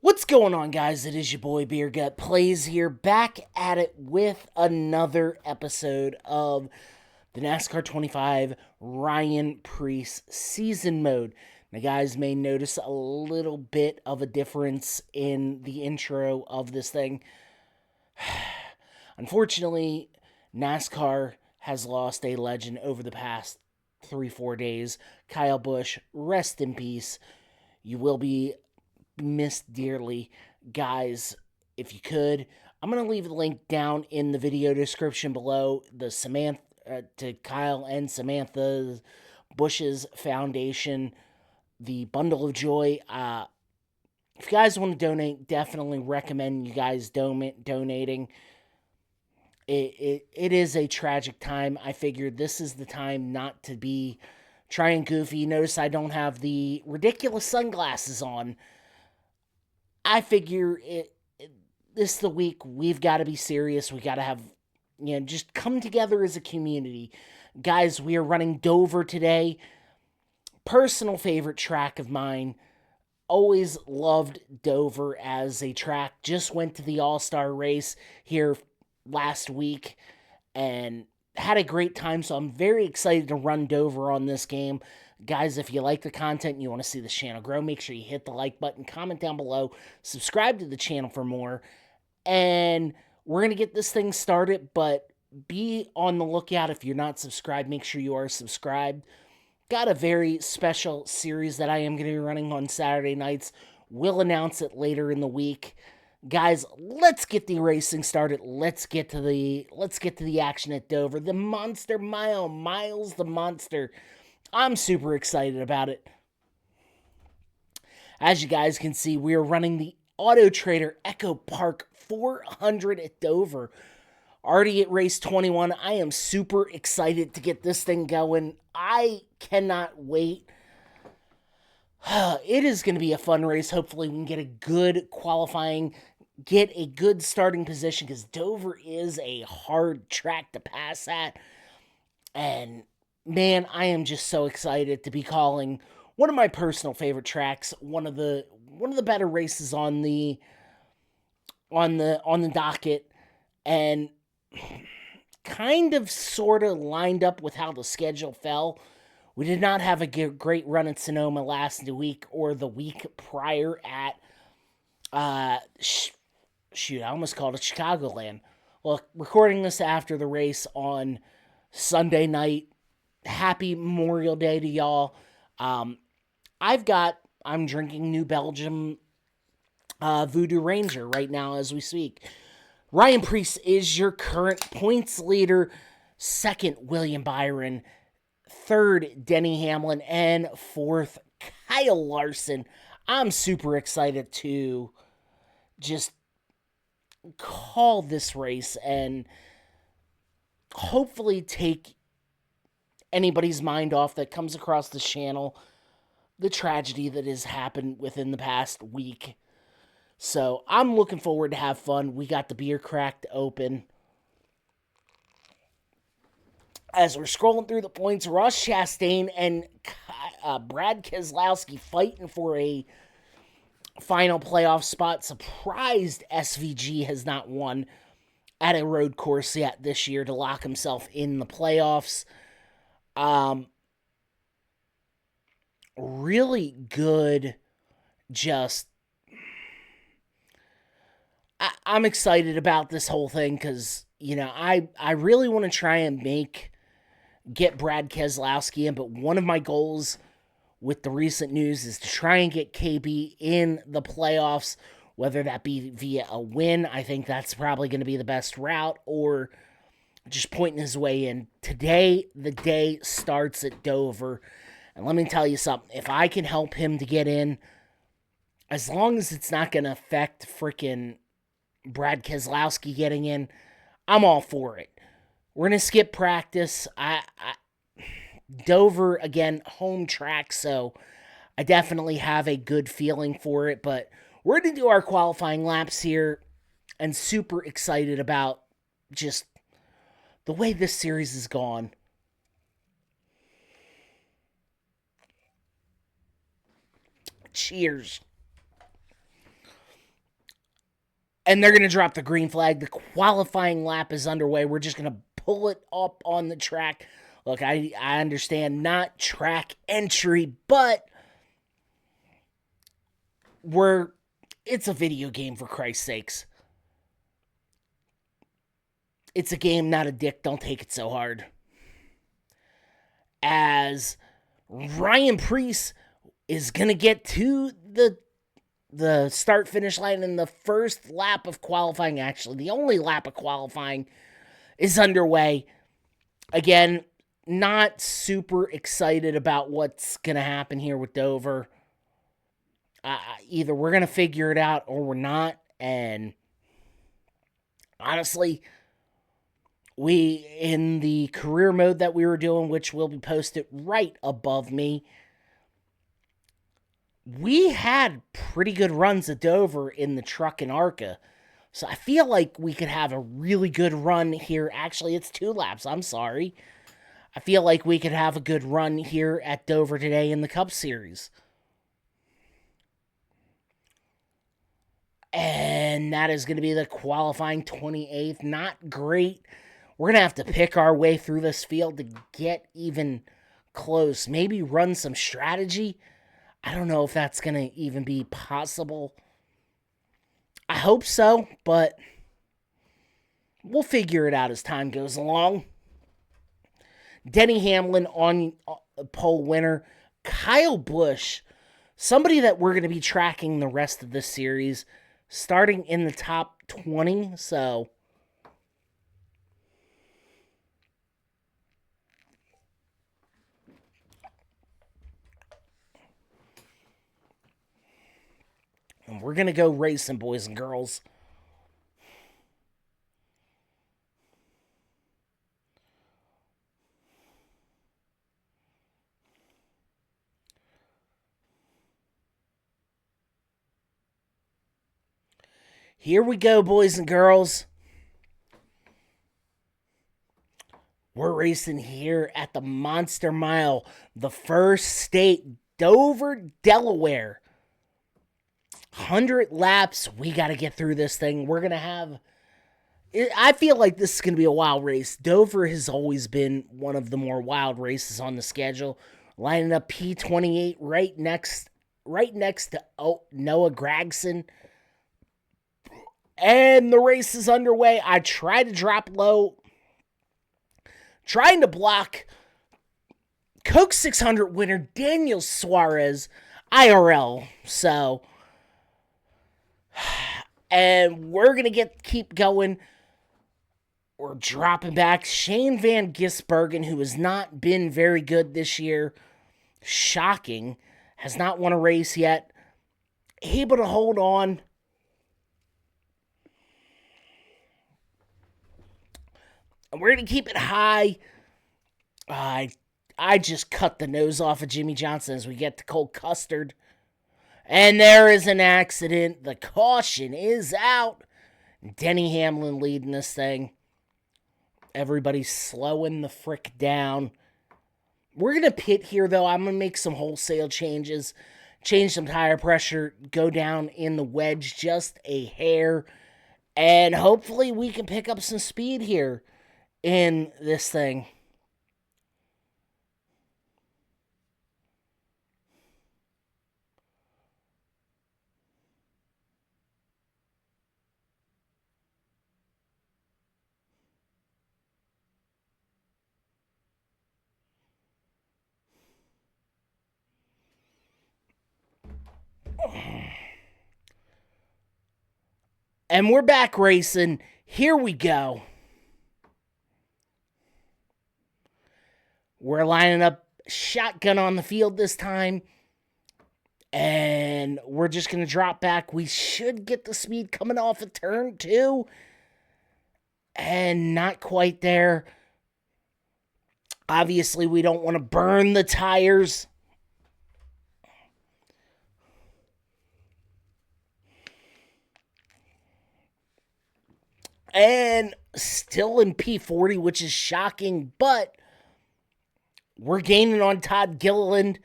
What's going on, guys? It is your boy Beer Gut Plays here, back at it with another episode of the NASCAR 25 Ryan Preece season mode. Now, guys may notice a little bit of a difference in the intro of this thing. Unfortunately, NASCAR has lost a legend over the past 3-4 days. Kyle Busch, rest in peace. You will be missed dearly. Guys, if you could, I'm going to leave the link down in the video description below. The Samantha, to Kyle and Samantha Bush's foundation, the Bundle of Joy. If you guys want to donate, definitely recommend you guys donating. It is a tragic time. I figured this is the time not to be trying goofy. Notice I don't have the ridiculous sunglasses on. I figure this is the week we've got to be serious. We got to have, just come together as a community. Guys, we are running Dover today. Personal favorite track of mine. Always loved Dover as a track. Just went to the All-Star race here last week and had a great time, so I'm very excited to run Dover on this game. Guys, if you like the content and you want to see this channel grow, make sure you hit the like button, comment down below, subscribe to the channel for more, and we're going to get this thing started, but be on the lookout. If you're not subscribed, make sure you are subscribed. Got a very special series that I am going to be running on Saturday nights. We'll announce it later in the week. Guys, let's get the racing started. Let's get to the action at Dover. The Monster Mile, Miles the Monster. I'm super excited about it. As you guys can see, we are running the Auto Trader Echo Park 400 at Dover. Already at race 21. I am super excited to get this thing going. I cannot wait. It is going to be a fun race. Hopefully we can get a good qualifying, get a good starting position, because Dover is a hard track to pass at. And man, I am just so excited to be calling one of my personal favorite tracks, one of the better races on the docket, and kind of sort of lined up with how the schedule fell. We did not have a great run at Sonoma last week or the week prior at I almost called it Chicagoland. Well, recording this after the race on Sunday night. Happy Memorial Day to y'all. I'm drinking New Belgium Voodoo Ranger right now as we speak. Ryan Preece is your current points leader. Second, William Byron. Third, Denny Hamlin. And fourth, Kyle Larson. I'm super excited to just call this race and hopefully take anybody's mind off that comes across the channel the tragedy that has happened within the past week. So I'm looking forward to have fun. We got the beer cracked open. As we're scrolling through the points, Ross Chastain and Brad Keselowski fighting for a final playoff spot. Surprised SVG has not won at a road course yet this year to lock himself in the playoffs. Really good, just I'm excited about this whole thing because, I really want to try and get Brad Keselowski in, but one of my goals with the recent news is to try and get KB in the playoffs, whether that be via a win. I think that's probably going to be the best route, or just pointing his way in. Today, the day starts at Dover, and let me tell you something. If I can help him to get in, as long as it's not going to affect freaking Brad Keselowski getting in, I'm all for it. We're going to skip practice. Dover, again, home track, so I definitely have a good feeling for it, but we're going to do our qualifying laps here, and super excited about just the way this series has gone. Cheers. And they're going to drop the green flag. The qualifying lap is underway. We're just going to pull it up on the track. Look, I understand not track entry, but it's a video game, for Christ's sakes. It's a game, not a dick. Don't take it so hard. As Ryan Preece is going to get to the start-finish line in the first lap of qualifying. Actually, the only lap of qualifying is underway. Again, not super excited about what's going to happen here with Dover. Either we're going to figure it out or we're not. And honestly, we, in the career mode that we were doing, which will be posted right above me, we had pretty good runs at Dover in the truck and ARCA. So I feel like we could have a really good run here. Actually, it's 2 laps. I'm sorry. I feel like we could have a good run here at Dover today in the Cup Series. And that is going to be the qualifying 28th. Not great. We're going to have to pick our way through this field to get even close. Maybe run some strategy. I don't know if that's going to even be possible. I hope so, but we'll figure it out as time goes along. Denny Hamlin on pole winner. Kyle Busch, somebody that we're going to be tracking the rest of this series, starting in the top 20, so and we're going to go racing, boys and girls. Here we go, boys and girls. We're racing here at the Monster Mile, the first state, Dover, Delaware. 100 laps. We got to get through this thing. We're going to have... I feel like this is going to be a wild race. Dover has always been one of the more wild races on the schedule. Lining up P28 right next to Noah Gragson. And the race is underway. I try to drop low. Trying to block Coke 600 winner Daniel Suarez IRL. So, and we're going to keep going. We're dropping back. Shane Van Gisbergen, who has not been very good this year. Shocking. Has not won a race yet. Able to hold on. And we're going to keep it high. I just cut the nose off of Jimmy Johnson as we get to Cole Custard. And there is an accident. The caution is out. Denny Hamlin leading this thing. Everybody's slowing the frick down. We're going to pit here, though. I'm going to make some wholesale changes. Change some tire pressure. Go down in the wedge just a hair. And hopefully we can pick up some speed here in this thing. And we're back racing. Here we go. We're lining up shotgun on the field this time. And we're just going to drop back. We should get the speed coming off of turn 2. And not quite there. Obviously, we don't want to burn the tires. And still in P40, which is shocking, but we're gaining on Todd Gilliland,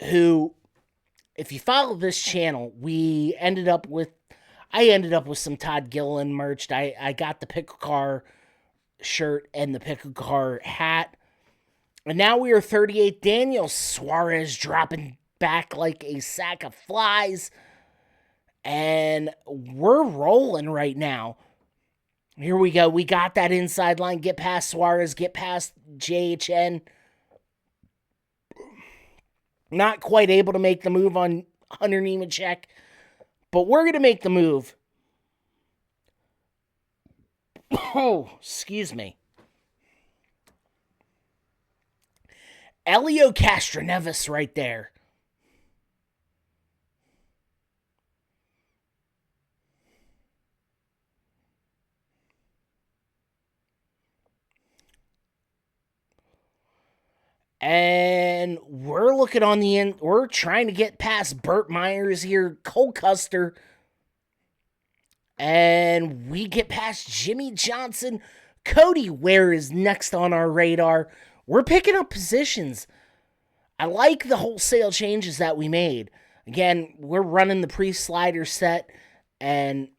who, if you follow this channel, we ended up with, I ended up with some Todd Gilliland merch. I got the Pickle Car shirt and the Pickle Car hat. And now we are 38. Daniel Suarez dropping back like a sack of flies. And we're rolling right now. Here we go. We got that inside line. Get past Suarez. Get past JHN. Not quite able to make the move on Hunter Nemechek. But we're going to make the move. Oh, excuse me. Elio Castroneves right there. And we're looking on the end. We're trying to get past Burt Myers here, Cole Custer. And we get past Jimmy Johnson. Cody Ware is next on our radar. We're picking up positions. I like the wholesale changes that we made. Again, we're running the Preece slider set, and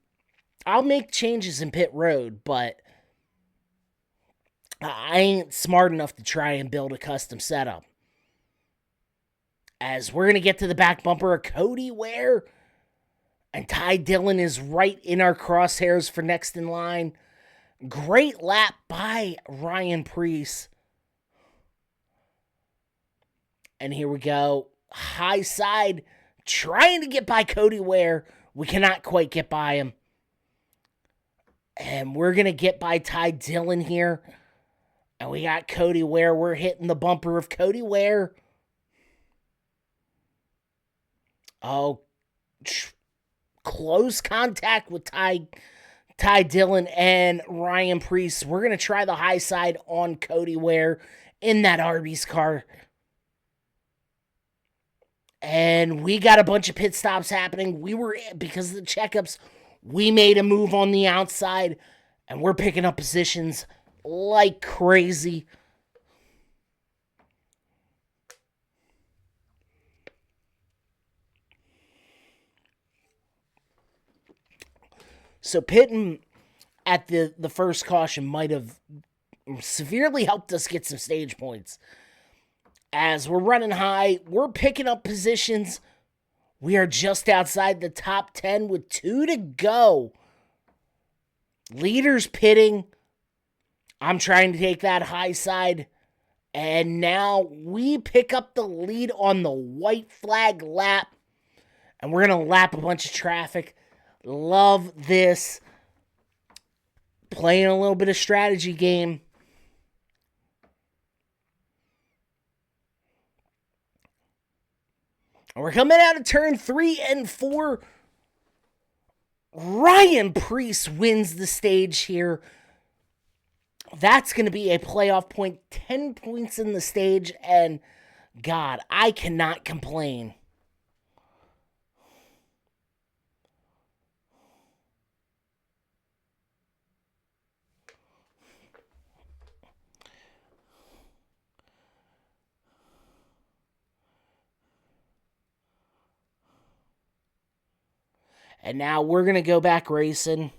I'll make changes in pit road, but I ain't smart enough to try and build a custom setup. As we're going to get to the back bumper of Cody Ware, and Ty Dillon is right in our crosshairs for next in line. Great lap by Ryan Preece. And here we go. High side, trying to get by Cody Ware. We cannot quite get by him. And we're going to get by Ty Dillon here. And we got Cody Ware. We're hitting the bumper of Cody Ware. Oh, close contact with Ty Dillon and Ryan Preece. We're going to try the high side on Cody Ware in that Arby's car. And we got a bunch of pit stops happening. Because of the checkups, we made a move on the outside, and we're picking up positions like crazy. So pitting at the first caution might have severely helped us get some stage points. As we're running high, we're picking up positions. We are just outside the top 10 with 2 to go. Leaders pitting. I'm trying to take that high side. And now we pick up the lead on the white flag lap. And we're going to lap a bunch of traffic. Love this. Playing a little bit of strategy game. We're coming out of turn 3 and 4. Ryan Preece wins the stage here. That's going to be a playoff point. 10 points in the stage. And God, I cannot complain. And now we're going to go back racing.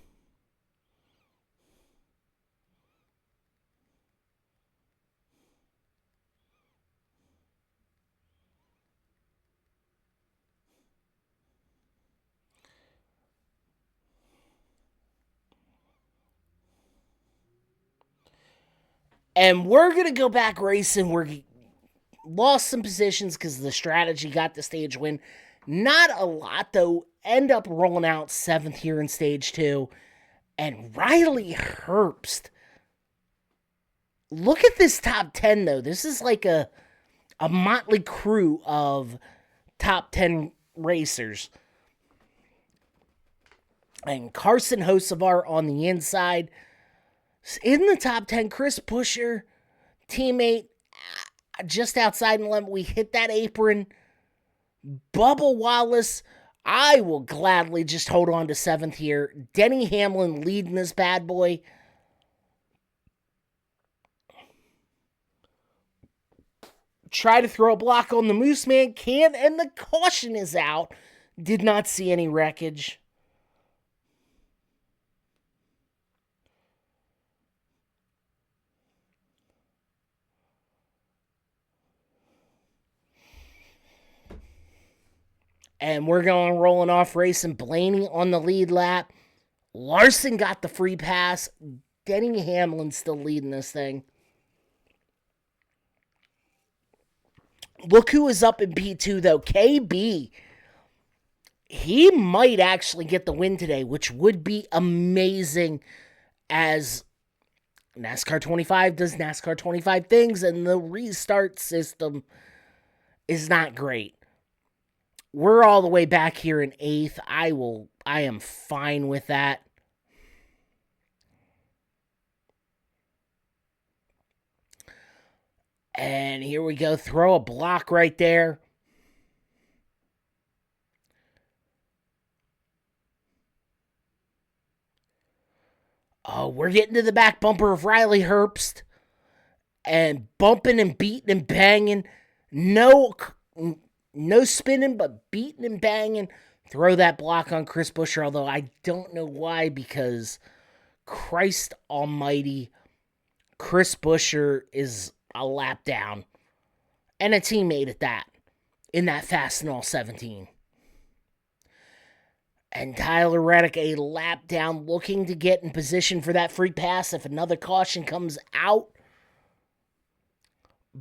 And we're going to go back racing. We lost some positions because the strategy got the stage win. Not a lot, though. End up rolling out 7th here in stage 2. And Riley Herbst. Look at this top 10, though. This is like a motley crew of top 10 racers. And Carson Hocevar on the inside. In the top 10, Chris Buescher, teammate, just outside in limit. We hit that apron. Bubba Wallace, I will gladly just hold on to 7th here. Denny Hamlin leading this bad boy. Try to throw a block on the Moose Man, can't, and the caution is out. Did not see any wreckage. And we're going rolling off racing. Blaney on the lead lap. Larson got the free pass. Denny Hamlin's still leading this thing. Look who is up in P2, though. KB. He might actually get the win today, which would be amazing, as NASCAR 25 does NASCAR 25 things, and the restart system is not great. We're all the way back here in 8th. I am fine with that. And here we go. Throw a block right there. Oh, we're getting to the back bumper of Riley Herbst. And bumping and beating and banging. No spinning, but beating and banging. Throw that block on Chris Buescher, although I don't know why, because Christ almighty, Chris Buescher is a lap down. And a teammate at that, in that Fastenal 17. And Tyler Reddick a lap down, looking to get in position for that free pass if another caution comes out.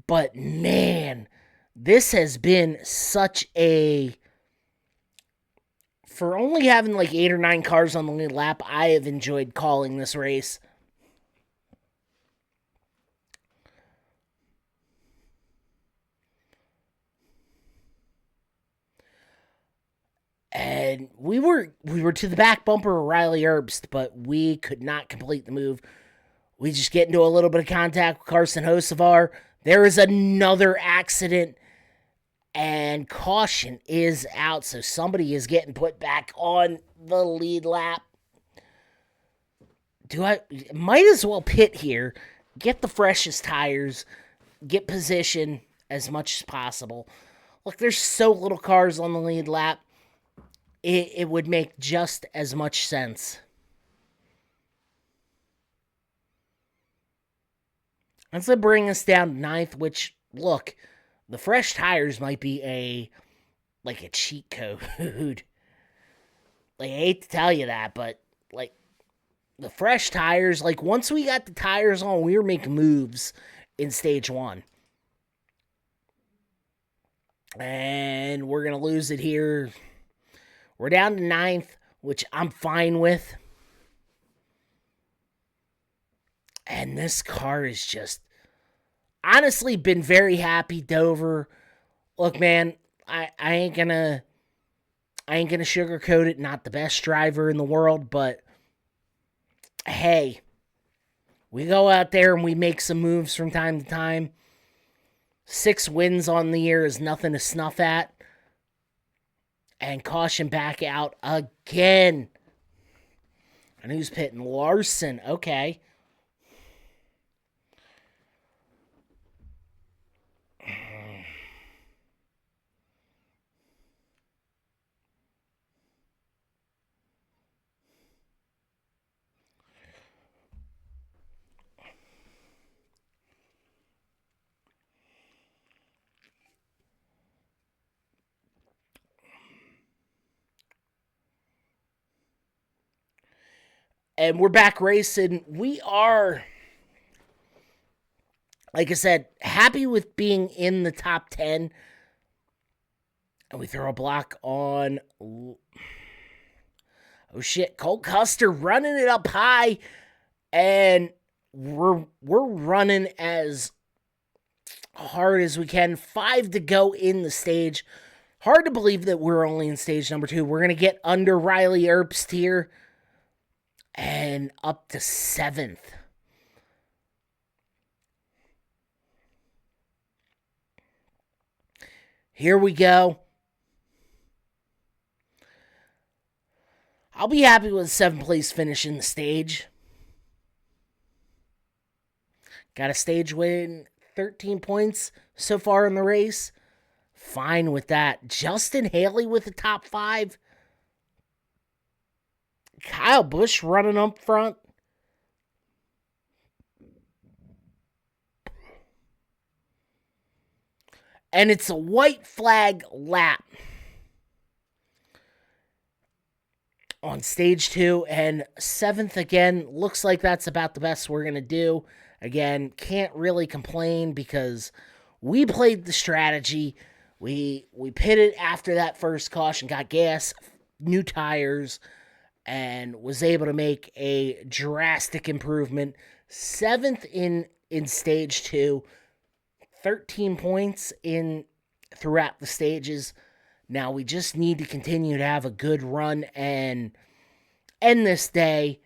But man, this has been such a... For only having like 8 or 9 cars on the lead lap, I have enjoyed calling this race. And we were to the back bumper of Riley Herbst, but we could not complete the move. We just get into a little bit of contact with Carson Hocevar. There is another accident, and caution is out, so somebody is getting put back on the lead lap. Might as well pit here, get the freshest tires, get position as much as possible. Look, there's so little cars on the lead lap. It would make just as much sense. That's to bring us down to 9th, which, look, the fresh tires might be a cheat code. I hate to tell you that, but, the fresh tires, once we got the tires on, we were making moves in stage 1. And we're going to lose it here. We're down to 9th, which I'm fine with. And this car is just... Honestly, been very happy, Dover. Look, man, I ain't gonna sugarcoat it. Not the best driver in the world, but... Hey, we go out there and we make some moves from time to time. 6 wins on the year is nothing to snuff at. And caution back out again. And who's pitting? Larson. Okay. And we're back racing. We are, like I said, happy with being in the top 10. And we throw a block on... Oh, shit. Cole Custer running it up high. And we're running as hard as we can. 5 to go in the stage. Hard to believe that we're only in stage number 2. We're going to get under Riley Herbst here. And up to 7th. Here we go. I'll be happy with a 7th place finish in the stage. Got a stage win, 13 points so far in the race. Fine with that. Justin Haley with the top 5. Kyle Busch running up front. And it's a white flag lap. on stage 2, and 7th again. Looks like that's about the best we're going to do. Again, can't really complain because we played the strategy. We pitted after that first caution, got gas, new tires, and was able to make a drastic improvement. 7th in stage 2, 13 points in throughout the stages. Now we just need to continue to have a good run and end this day.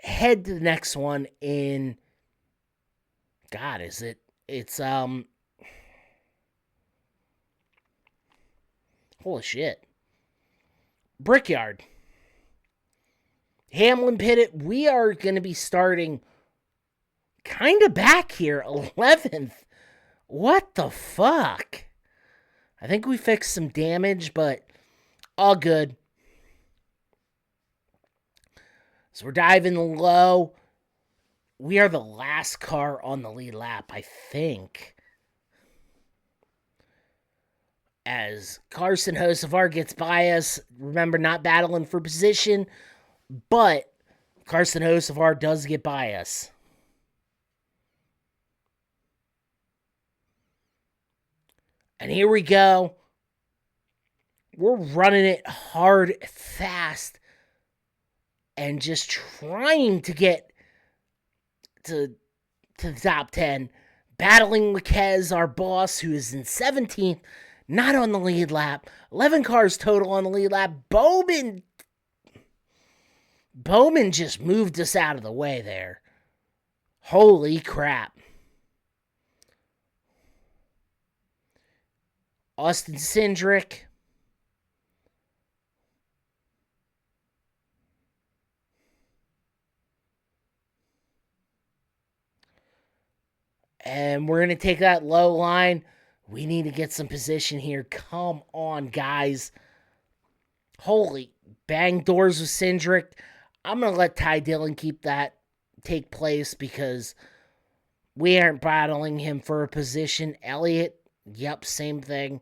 Head to the next one in God, is it? It's holy shit. Brickyard. Hamlin pitted. We are going to be starting kind of back here, 11th. What the fuck? I think we fixed some damage, but all good. So we're diving low. We are the last car on the lead lap, I think. As Carson Hocevar gets by us, remember, not battling for position, but Carson Hocevar does get by us. And here we go. We're running it hard, fast, and just trying to get to the top 10. Battling Laquez, our boss, who is in 17th, not on the lead lap. 11 cars total on the lead lap. Bowman just moved us out of the way there. Holy crap. Austin Cindric. And we're going to take that low line. We need to get some position here. Come on, guys. Holy bang doors with Cindric. I'm going to let Ty Dillon take place because we aren't battling him for a position. Elliott, yep, same thing.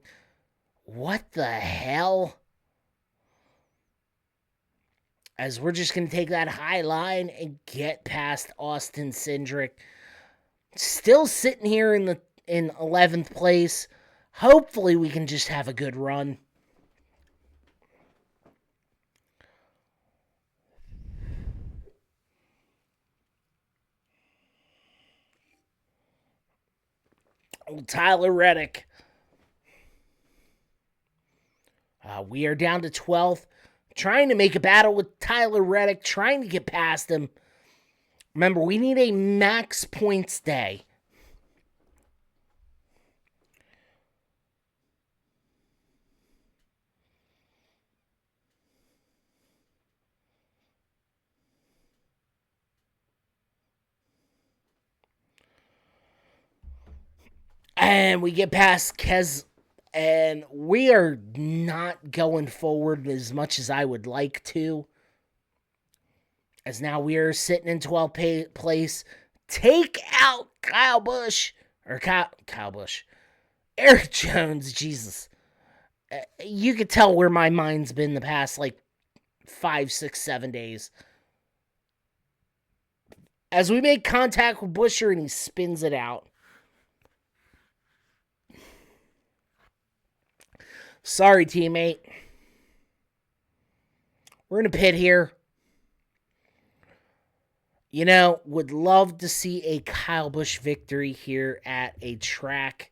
What the hell? As we're just going to take that high line and get past Austin Cindric. Still sitting here in 11th place. Hopefully we can just have a good run. Old Tyler Reddick. We are down to 12th. Trying to make a battle with Tyler Reddick. Trying to get past him. Remember, we need a max points day. And we get past Kez, and we are not going forward as much as I would like to. As now we are sitting in 12th place. Take out Kyle Busch. Or Kyle Busch. Eric Jones, Jesus. You could tell where my mind's been the past, 5, 6, 7 days. As we make contact with Buescher and he spins it out. Sorry, teammate. We're in a pit here. Would love to see a Kyle Busch victory here at a track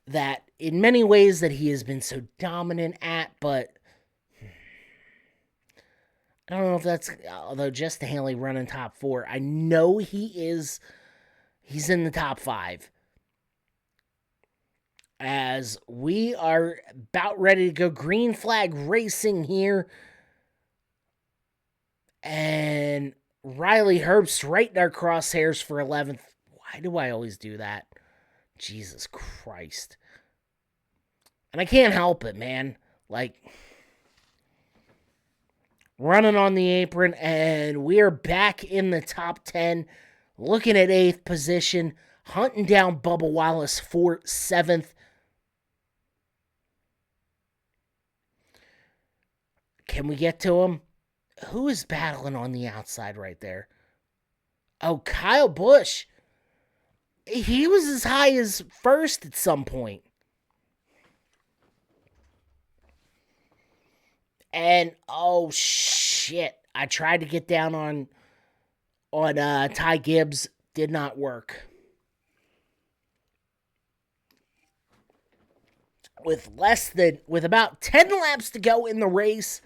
that in many ways that he has been so dominant at, but I don't know if that's, although Justin Haley running top 4. I know he's in the top 5. As we are about ready to go green flag racing here. And Riley Herbst right in our crosshairs for 11th. Why do I always do that? Jesus Christ. And I can't help it, man. Running on the apron, and we are back in the top 10. Looking at 8th position. Hunting down Bubba Wallace for 7th. Can we get to him? Who is battling on the outside right there? Oh, Kyle Busch. He was as high as first at some point. And oh shit. I tried to get down on Ty Gibbs. Did not work. With about 10 laps to go in the race,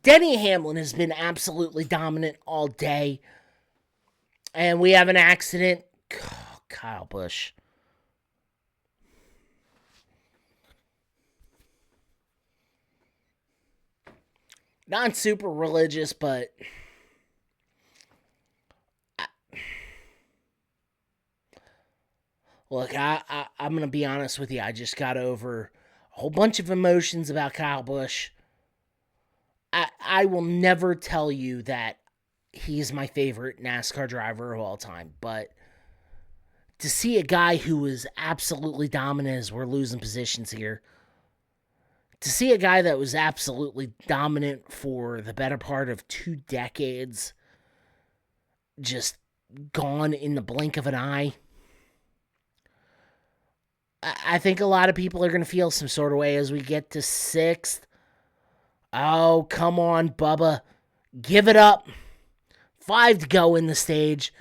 Denny Hamlin has been absolutely dominant all day. And we have an accident. Oh, Kyle Busch. Not super religious, but look, I'm going to be honest with you. I just got over a whole bunch of emotions about Kyle Busch. I will never tell you that he's my favorite NASCAR driver of all time, but to see a guy who was absolutely dominant as we're losing positions here, to see a guy that was absolutely dominant for the better part of 2 decades just gone in the blink of an eye, I think a lot of people are going to feel some sort of way as we get to 6th. Oh, come on, Bubba. Give it up. 5 to go in the stage.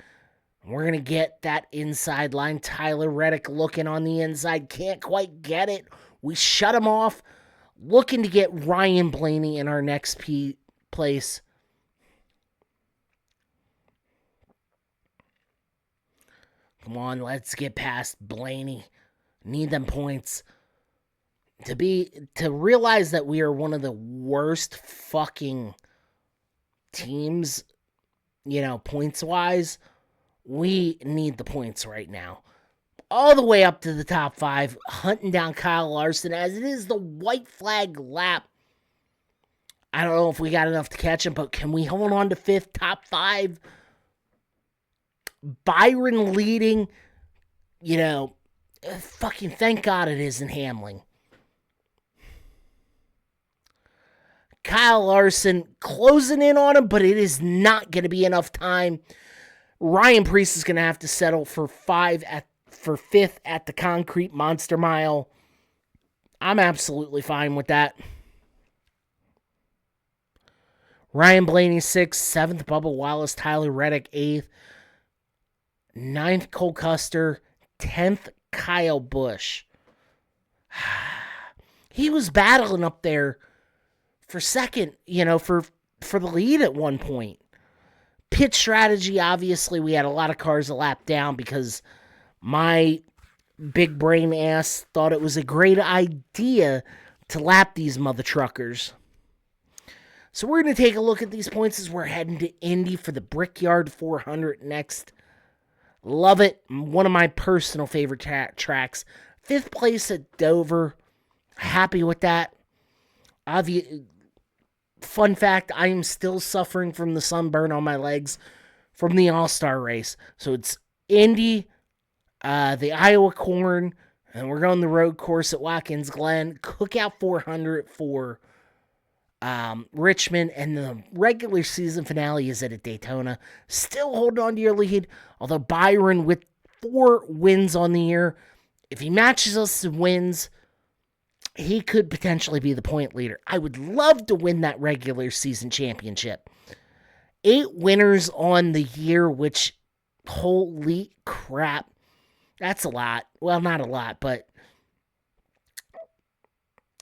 We're going to get that inside line. Tyler Reddick looking on the inside. Can't quite get it. We shut him off. Looking to get Ryan Blaney in our next place. Come on, let's get past Blaney. Need them points. To realize that we are one of the worst fucking teams, points-wise, we need the points right now. All the way up to the top 5, hunting down Kyle Larson as it is the white flag lap. I don't know if we got enough to catch him, but can we hold on to 5th, top 5? Byron leading, fucking thank God it isn't Hamlin. Kyle Larson closing in on him, but it is not going to be enough time. Ryan Preece is going to have to settle for 5th at the Concrete Monster Mile. I'm absolutely fine with that. Ryan Blaney 6th, 7th Bubba Wallace, Tyler Reddick 8th, 9th Cole Custer, 10th Kyle Busch. He was battling up there for second, for the lead at one point. Pit strategy, obviously, we had a lot of cars a lap down because my big brain ass thought it was a great idea to lap these mother truckers. So we're going to take a look at these points as we're heading to Indy for the Brickyard 400 next. Love it. One of my personal favorite tracks. 5th place at Dover. Happy with that. Fun fact, I am still suffering from the sunburn on my legs from the All-Star race. So it's Indy, the Iowa Corn, and we're going the road course at Watkins Glen. Cookout 400 for Richmond, and the regular season finale is at Daytona. Still holding on to your lead, although Byron with 4 wins on the year. If he matches us in wins, he could potentially be the point leader. I would love to win that regular season championship. 8 winners on the year, which, holy crap, that's a lot. Well, not a lot, but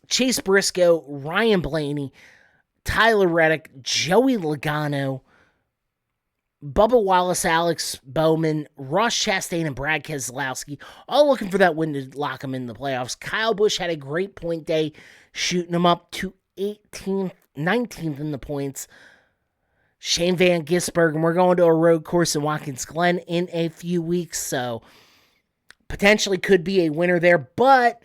Chase Briscoe, Ryan Blaney, Tyler Reddick, Joey Logano, Bubba Wallace, Alex Bowman, Ross Chastain, and Brad Keselowski, all looking for that win to lock them in the playoffs. Kyle Busch had a great point day, shooting them up to 18th, 19th in the points. Shane Van Gisbergen, we're going to a road course in Watkins Glen in a few weeks, so potentially could be a winner there. But,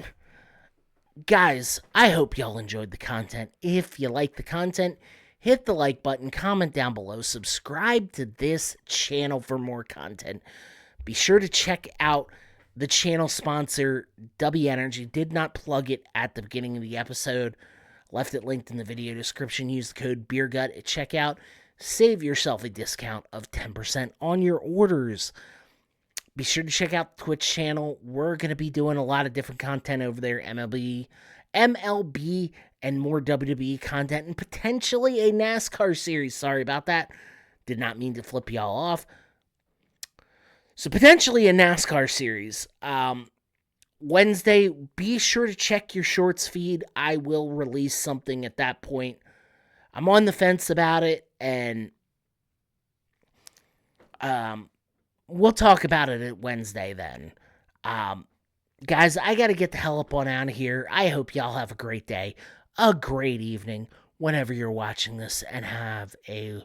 guys, I hope y'all enjoyed the content. If you like the content, hit the like button, comment down below, subscribe to this channel for more content. Be sure to check out the channel sponsor, W Energy. Did not plug it at the beginning of the episode. Left it linked in the video description. Use the code BeerGut at checkout. Save yourself a discount of 10% on your orders. Be sure to check out the Twitch channel. We're going to be doing a lot of different content over there. MLB, and more WWE content, and potentially a NASCAR series. Sorry about that. Did not mean to flip y'all off. So potentially a NASCAR series. Wednesday, be sure to check your shorts feed. I will release something at that point. I'm on the fence about it, and we'll talk about it at Wednesday then. Guys, I got to get the hell up on out of here. I hope y'all have a great day, a great evening, whenever you're watching this, and have a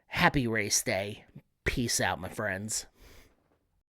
happy race day. Peace out, my friends.